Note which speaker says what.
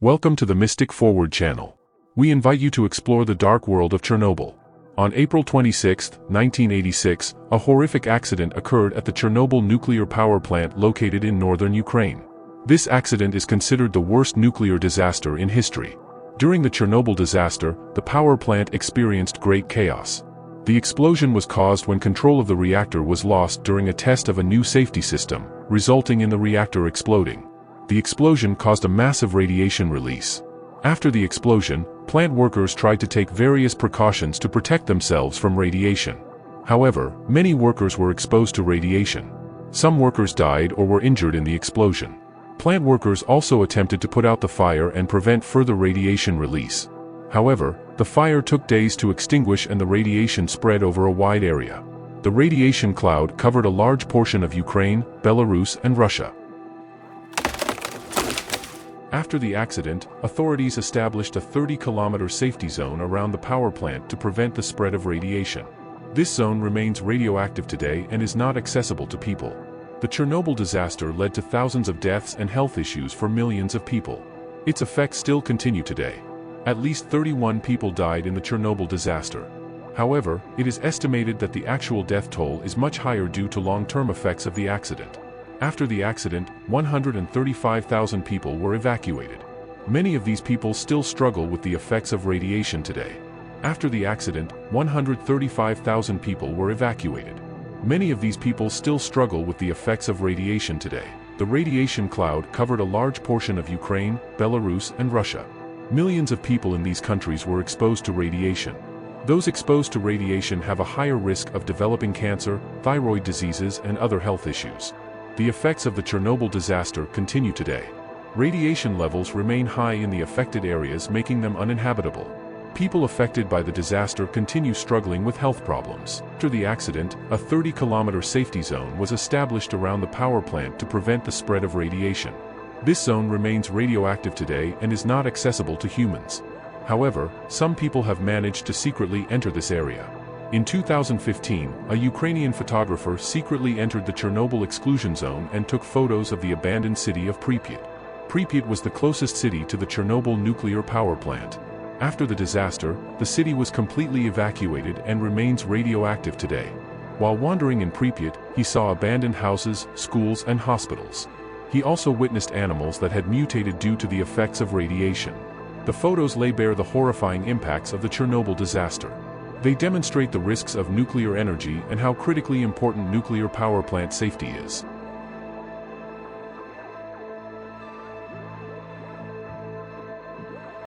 Speaker 1: Welcome to the Mystic Forward channel. We invite you to explore the dark world of Chernobyl. On April 26, 1986, a horrific accident occurred at the Chernobyl Nuclear Power Plant located in northern Ukraine. This accident is considered the worst nuclear disaster in history. During the Chernobyl disaster, the power plant experienced great chaos. The explosion was caused when control of the reactor was lost during a test of a new safety system, resulting in the reactor exploding. The explosion caused a massive radiation release. After the explosion, plant workers tried to take various precautions to protect themselves from radiation. However, many workers were exposed to radiation. Some workers died or were injured in the explosion. Plant workers also attempted to put out the fire and prevent further radiation release. However, the fire took days to extinguish and the radiation spread over a wide area. The radiation cloud covered a large portion of Ukraine, Belarus, and Russia. After the accident, authorities established a 30-kilometer safety zone around the power plant to prevent the spread of radiation. This zone remains radioactive today and is not accessible to people. The Chernobyl disaster led to thousands of deaths and health issues for millions of people. Its effects still continue today. At least 31 people died in the Chernobyl disaster. However, it is estimated that the actual death toll is much higher due to long-term effects of the accident. After the accident, 135,000 people were evacuated. Many of these people still struggle with the effects of radiation today. After the accident, 135,000 people were evacuated. Many of these people still struggle with the effects of radiation today. The radiation cloud covered a large portion of Ukraine, Belarus, and Russia. Millions of people in these countries were exposed to radiation. Those exposed to radiation have a higher risk of developing cancer, thyroid diseases, and other health issues. The effects of the Chernobyl disaster continue today. Radiation levels remain high in the affected areas, making them uninhabitable. People affected by the disaster continue struggling with health problems. After the accident, a 30-kilometer safety zone was established around the power plant to prevent the spread of radiation. This zone remains radioactive today and is not accessible to humans. However, some people have managed to secretly enter this area. In 2015, a Ukrainian photographer secretly entered the Chernobyl exclusion zone and took photos of the abandoned city of Pripyat. Pripyat was the closest city to the Chernobyl nuclear power plant. After the disaster, the city was completely evacuated and remains radioactive today. While wandering in Pripyat, he saw abandoned houses, schools, and hospitals. He also witnessed animals that had mutated due to the effects of radiation. The photos lay bare the horrifying impacts of the Chernobyl disaster. They demonstrate the risks of nuclear energy and how critically important nuclear power plant safety is.